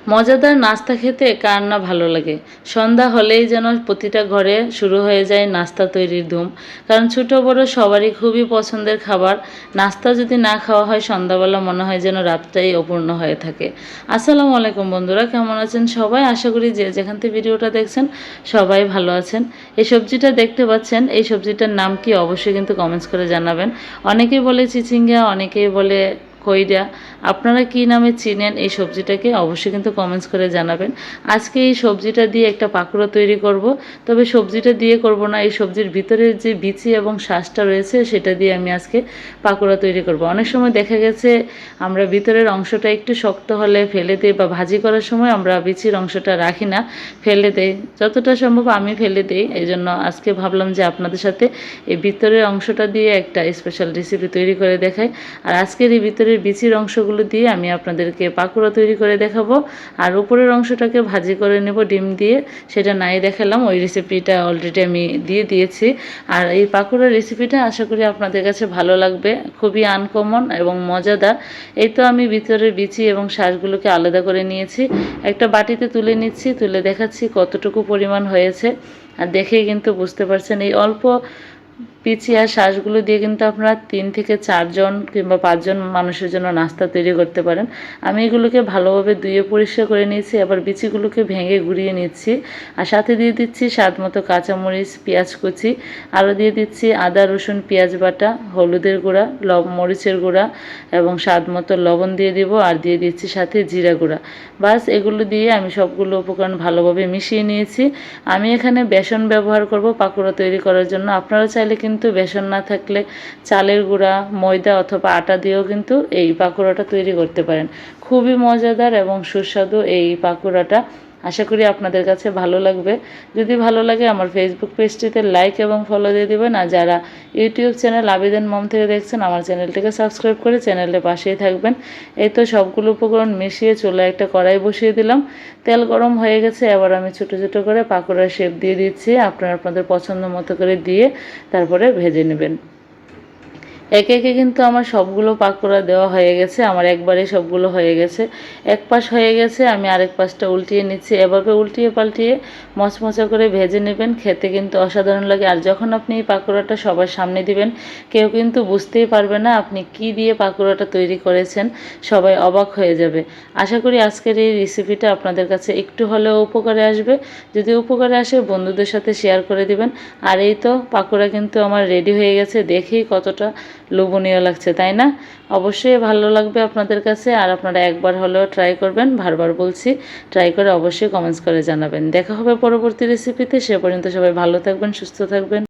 মজাদার নাস্তা খেতে কার না ভালো লাগে। সন্ধ্যা হলেই যেন প্রতিটা ঘরে শুরু হয়ে যায় নাস্তা তৈরির ধুম। কারণ ছোট বড় সবারই খুবই পছন্দের খাবার। নাস্তা যদি না খাওয়া হয় সন্ধ্যাবেলা মনে হয় যেন রাতটাই অপূর্ণ হয়ে থাকে। আসসালামু আলাইকুম বন্ধুরা, কেমন আছেন সবাই? আশা করি যে যেখান থেকে ভিডিওটা দেখছেন সবাই ভালো আছেন। এই সবজিটা দেখতে পাচ্ছেন, এই সবজিটার নাম কি অবশ্যই কিন্তু কমেন্টস করে জানাবেন। অনেকেই বলে চিচিঙ্গা, অনেকেই বলে কইরা। আপনারা কি নামে চিনেন এই সবজিটাকে অবশ্যই কিন্তু কমেন্টস করে জানাবেন। আজকে এই সবজিটা দিয়ে একটা পাকোড়া তৈরি করব। তবে সবজিটা দিয়ে করব না, এই সবজির ভিতরের যে বিচি এবং শ্বাসটা রয়েছে সেটা দিয়ে আমি আজকে পাকোড়া তৈরি করব। অনেক সময় দেখা গেছে আমরা ভিতরের অংশটা একটু শক্ত হলে ফেলে দিই, বা ভাজি করার সময় আমরা বিচির অংশটা রাখি না, ফেলে দেই। যতটা সম্ভব আমি ফেলে দিই। এই জন্য আজকে ভাবলাম যে আপনাদের সাথে এই ভিতরের অংশটা দিয়ে একটা স্পেশাল রেসিপি তৈরি করে দেখাই। আর আজকের এই ভিতরের বিচির অংশগুলো দিয়ে আমি আপনাদেরকে পাকোড়া তৈরি করে দেখাবো। আর উপরের অংশটাকে ভাজি করে নেব ডিম দিয়ে, সেটা নাই দেখালাম, ওই রেসিপিটা অলরেডি আমি দিয়ে দিয়েছি। আর এই পাকোড়ার রেসিপিটা আশা করি আপনাদের কাছে ভালো লাগবে, খুবই আনকমন এবং মজাদার। এই তো আমি ভিতরের বিচি এবং শ্বাসগুলোকে আলাদা করে নিয়েছি, একটা বাটিতে তুলে নিচ্ছি, তুলে দেখাচ্ছি কতটুকু পরিমাণ হয়েছে। আর দেখেই কিন্তু বুঝতে পারছেন এই অল্প বিচি আর শ্বাসগুলো দিয়ে কিন্তু আপনারা 3 থেকে 4 জন কিংবা 5 জন মানুষের জন্য নাস্তা তৈরি করতে পারেন। আমি এগুলোকে ভালোভাবে ধুয়ে পরিষ্কার করে নিয়েছি, আবার বিচিগুলোকে ভেঙে গুঁড়িয়ে নিচ্ছি। আর সাথে দিয়ে দিচ্ছি স্বাদ মতো কাঁচামরিচ, পেঁয়াজ কুচি, আরও দিয়ে দিচ্ছি আদা রসুন পেঁয়াজ বাটা, হলুদের গুঁড়া, মরিচের গুঁড়া এবং স্বাদ মতো লবণ দিয়ে দিব, আর দিয়ে দিচ্ছি সাথে জিরা গুঁড়া। বাস এগুলো দিয়ে আমি সবগুলো উপকরণ ভালোভাবে মিশিয়ে নিয়েছি। আমি এখানে বেসন ব্যবহার করব পাকোড়া তৈরি করার জন্য। আপনারা চাইলে কিন্তু বেসন না থাকলে চালের গুঁড়া, ময়দা অথবা আটা দিয়েও কিন্তু এই পাকোড়াটা তৈরি করতে পারেন। খুবই মজাদার এবং সুস্বাদু এই পাকোড়াটা। আশা করি আপনাদের কাছে ভালো লাগবে। যদি ভালো লাগে আমার ফেসবুক পেজটিতে লাইক এবং ফলো দিয়ে দেবেন। আর যারা ইউটিউব চ্যানেল আবেদন মম থেকে দেখছেন আমার চ্যানেলটিকে সাবস্ক্রাইব করে চ্যানেলের পাশেই থাকবেন। এই তো সবগুলো উপকরণ মিশিয়ে চুলায় একটা কড়াই বসিয়ে দিলাম, তেল গরম হয়ে গেছে। এবার আমি ছোটো ছোটো করে পাকোড়ার শেপ দিয়ে দিচ্ছি, আপনারা আপনাদের পছন্দ মতো করে দিয়ে তারপরে ভেজে নেবেন। একে একে কিন্তু আমার সবগুলো পাকোড়া দেওয়া হয়ে গেছে, আমার একবারে সবগুলো হয়ে গেছে। এক পাশ হয়ে গেছে, আমি আরেক পাশটা উল্টিয়ে নিচ্ছি। এভাবে উল্টিয়ে পাল্টিয়ে মচমচা করে ভেজে নেবেন, খেতে কিন্তু অসাধারণ লাগে। আর যখন আপনি এই পাকোড়াটা সবার সামনে দিবেন কেউ কিন্তু বুঝতেই পারবে না আপনি কি দিয়ে পাকোড়াটা তৈরি করেছেন, সবাই অবাক হয়ে যাবে। আশা করি আজকের এই রেসিপিটা আপনাদের কাছে একটু হলেও উপকারে আসবে। যদি উপকারে আসে বন্ধুদের সাথে শেয়ার করে দিবেন। আর এই তো পাকোড়া কিন্তু আমার রেডি হয়ে গেছে, দেখেই কতটা লোভনীয় লাগছে, তাই না? অবশ্যই ভালো লাগবে আপনাদের কাছে। আর আপনারা একবার হলেও ট্রাই করবেন, বারবার বলছি, ট্রাই করে অবশ্যই কমেন্টস করে জানাবেন। দেখা হবে পরবর্তী রেসিপিতে। সে পর্যন্ত সবাই ভালো থাকবেন, সুস্থ থাকবেন।